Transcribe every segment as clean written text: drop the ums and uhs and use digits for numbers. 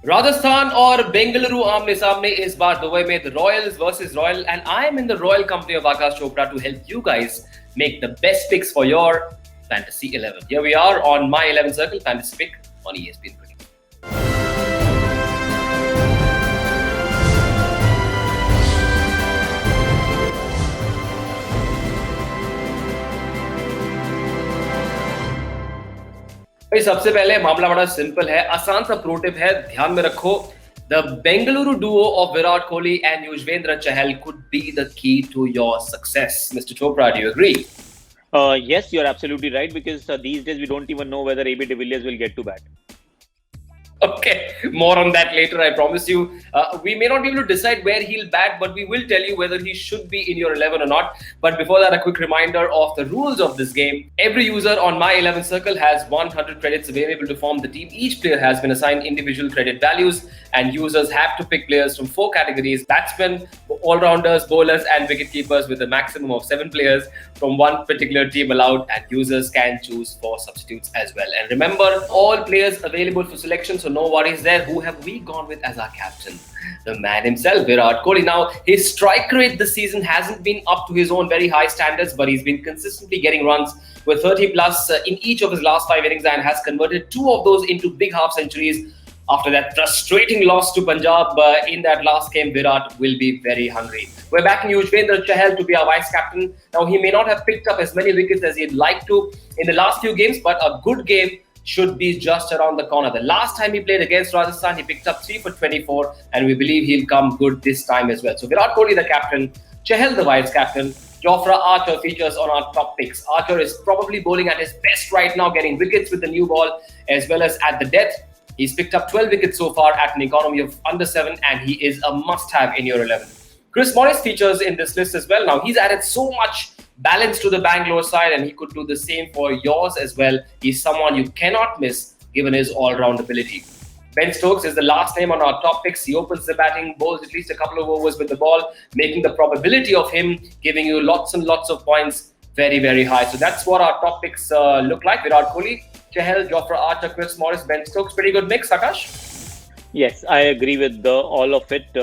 राजस्थान और बेंगलुरु आमने सामने इस बार दुबई में the royals versus royal and I am in the royal company of Aakash Chopra to help you guys make the best picks for your fantasy 11. Here we are on my 11 circle fantasy pick on ESPN Cricket. भाई सबसे पहले मामला बड़ा simple है, आसान सा pro tip है, ध्यान में रखो. The Bengaluru duo of Virat Kohli and Yuzvendra Chahal could be the key to your success. Mr. Chopra, do you agree? Yes, you're absolutely right because these days we don't even know whether AB de Villiers will get to bat. Okay, more on that later, I promise you. We may not be able to decide where he'll bat, but we will tell you whether he should be in your 11 or not. But before that, a quick reminder of the rules of this game. Every user on my 11 circle has 100 credits available to form the team. Each player has been assigned individual credit values, and users have to pick players from 4 categories: batsmen, all-rounders, bowlers, and wicket-keepers, with a maximum of 7 players from one particular team allowed, and users can choose 4 substitutes as well. And remember, all players available for selection, so no worries there. Who have we gone with as our captain? The man himself, Virat Kohli. Now, his strike rate this season hasn't been up to his own very high standards, but he's been consistently getting runs with 30 plus in each of his last 5 innings and has converted 2 of those into big half centuries. After that frustrating loss to Punjab in that last game, Virat will be very hungry. We're backing Yuzvendra Chahal to be our vice captain. Now, he may not have picked up as many wickets as he'd like to in the last few games, but a good game should be just around the corner. The last time he played against Rajasthan, he picked up 3 for 24, and we believe he'll come good this time as well. So Virat Kohli the captain, Chahal the vice captain, Jofra Archer features on our top picks. Archer is probably bowling at his best right now, getting wickets with the new ball as well as at the death. He's picked up 12 wickets so far at an economy of under 7, and he is a must-have in your 11. Chris Morris features in this list as well. Now, he's added so much balance to the Bangalore side, and he could do the same for yours as well. He's someone you cannot miss given his all-round ability. Ben Stokes is the last name on our top picks. He opens the batting, bowls at least a couple of overs with the ball, making the probability of him giving you lots and lots of points very, very high. So that's what our top picks look like. Virat Kohli, Chahal, Jofra Archer, Chris Morris, Ben Stokes. Pretty good mix, Akash? Yes, I agree with all of it.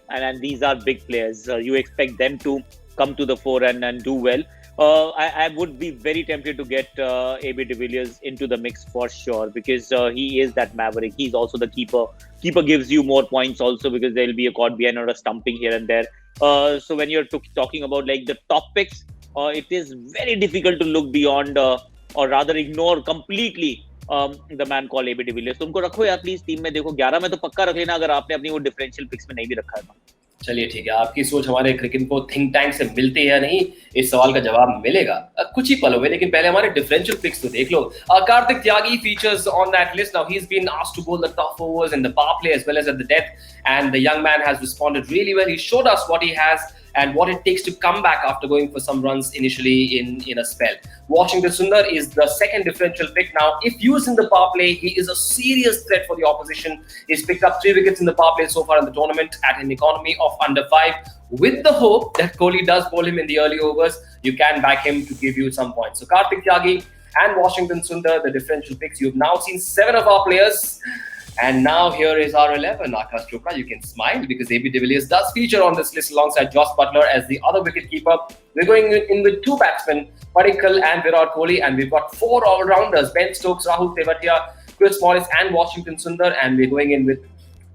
And these are big players. You expect them to come to the fore and do well. I would be very tempted to get AB de Villiers into the mix for sure because he is that maverick. He's also the keeper. Keeper gives you more points also because there will be a caught behind or a stumping here and there. So when you're talking about like the top picks, it is very difficult to look beyond or rather ignore completely the man called AB de Villiers. तो उनको रखो यार please team में. देखो 11 में तो पक्का रख लेना अगर आपने अपनी वो डिफरेंशियल पिक्स में नहीं भी रखा है तो. चलिए ठीक है, आपकी सोच हमारे क्रिकेट को थिंक टैंक से मिलती है या नहीं, इस सवाल का जवाब मिलेगा कुछ ही पलों में, लेकिन पहले हमारे डिफरेंशियल पिक्स तो देख लो. Kartik Tyagi features on that list. Now he's been asked to bowl the tough overs in the power play as well as at the death, and the young man has responded really well. He showed us what he has and what it takes to come back after going for some runs initially in a spell. Washington Sundar is the second differential pick. Now, if used in the power play, he is a serious threat for the opposition. He's picked up 3 wickets in the power play so far in the tournament at an economy of under 5. With the hope that Kohli does bowl him in the early overs, you can back him to give you some points. So Kartik Tyagi and Washington Sundar, the differential picks. You've now seen 7 of our players. And now here is our 11. Akash Chopra, you can smile because AB de Villiers does feature on this list alongside Joss Butler as the other wicketkeeper. We're going in with 2 batsmen, Padikkal and Virat Kohli, and we've got 4 all-rounders, Ben Stokes, Rahul Tewatia, Chris Morris and Washington Sundar, and we're going in with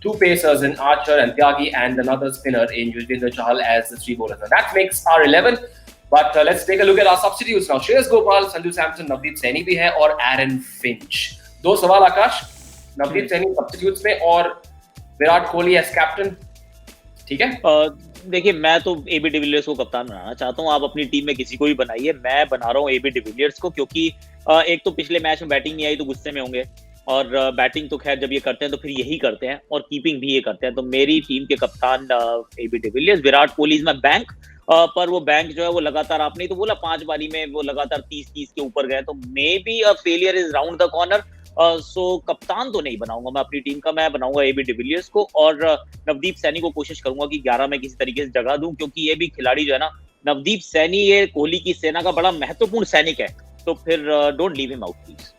2 pacers in Archer and Tyagi and another spinner in Yuzvendra Chahal as the 3 bowlers. And that makes our 11. But let's take a look at our substitutes now. Shreyas Gopal, Sanju Samson, Navdeep Saini भी है और Aaron Finch. 2 सवाल आकाश. Navdeep Saini substitutes में और Virat Kohli as captain, ठीक है? देखिए मैं तो एबी डिविलियर्स को कप्तान बनाना चाहता हूँ. आप अपनी टीम में किसी को भी बनाइए, मैं बना रहा हूँ एबी डिविलियर्स को क्योंकि एक तो पिछले मैच में बैटिंग नहीं आई तो गुस्से में होंगे और बैटिंग तो खैर जब ये करते हैं तो फिर यही करते हैं और कीपिंग भी ये करते हैं. तो मेरी टीम के कप्तान AB de Villiers. Virat Kohli is my bank, पर वो बैंक जो है वो लगातार, आपने ही तो बोला 5 बारी में वो लगातार 30 के ऊपर गए, तो maybe a failure is round the corner. So कप्तान तो नहीं बनाऊंगा मैं अपनी टीम का, मैं बनाऊंगा एबी डिविलियर्स को और नवदीप सैनी को कोशिश करूंगा कि 11 में किसी तरीके से जगह दूं क्योंकि ये भी खिलाड़ी जो है ना, नवदीप सैनी ये कोहली की सेना का बड़ा महत्वपूर्ण सैनिक है, तो फिर don't leave him out please.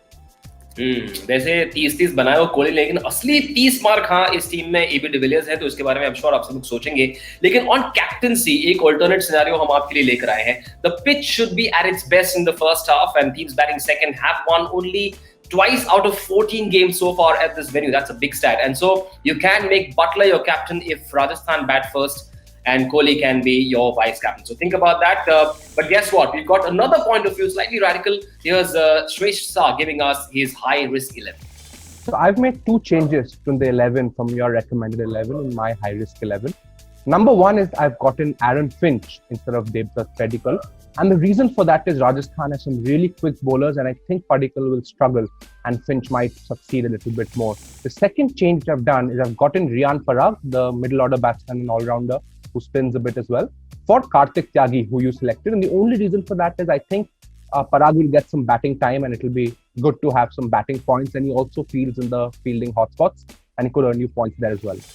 वैसे 30-30 बनाए वो कोहली, लेकिन असली 30 मार्क हाँ इस टीम में एबी डिविलियर्स है, तो इसके बारे में आई एम श्योर आप सब लोग सोचेंगे। लेकिन ऑन कैप्टनसी एक अल्टरनेट सिनेरियो हम आपके लिए लेकर आए हैं। The pitch should be at its best in the first half and teams batting second have won only twice out of 14 games so far at this venue. That's a big stat. And so you can make Butler your captain if Rajasthan bat first and Kohli can be your vice captain. So think about that. But guess what? We've got another point of view, slightly radical. Here's Shresh Shah giving us his high risk 11. So I've made two changes from the 11 from your recommended 11 in my high risk 11. Number one is I've gotten Aaron Finch instead of Devdutt Padikkal. And the reason for that is Rajasthan has some really quick bowlers, and I think Padikkal will struggle and Finch might succeed a little bit more. The second change I've done is I've gotten Riyan Parag, the middle order batsman and all-rounder, who spins a bit as well, for Kartik Tyagi, who you selected. And the only reason for that is I think Parag will get some batting time and it will be good to have some batting points. And he also fields in the fielding hotspots and he could earn you points there as well.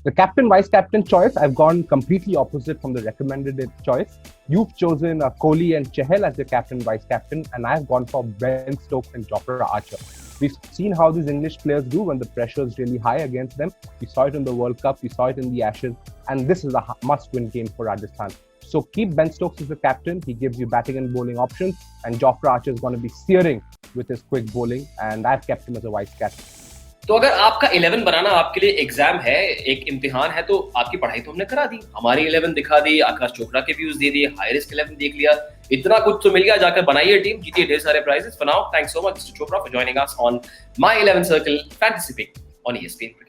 The captain, vice captain choice, I've gone completely opposite from the recommended choice. You've chosen Kohli and Chahal as the captain, vice captain, and I've gone for Ben Stokes and Jofra Archer. We've seen how these English players do when the pressure is really high against them. We saw it in the World Cup, we saw it in the Ashes, and this is a must-win game for Rajasthan. So keep Ben Stokes as the captain. He gives you batting and bowling options, and Jofra Archer is going to be searing with his quick bowling, and I've kept him as a vice captain. तो अगर आपका 11 बनाना आपके लिए exam है, एक इम्तिहान है, तो आपकी पढ़ाई तो हमने करा दी, हमारी 11 दिखा दी, आकाश चोपड़ा के व्यूज दे दिए, हाई रिस्क 11 देख लिया, इतना कुछ तो मिल गया, जाकर बनाइए टीम, जीतिए ढेर सारे prizes. For now, thanks so much mister Chopra for joining us on my 11 circle fantasy pick on ESPN।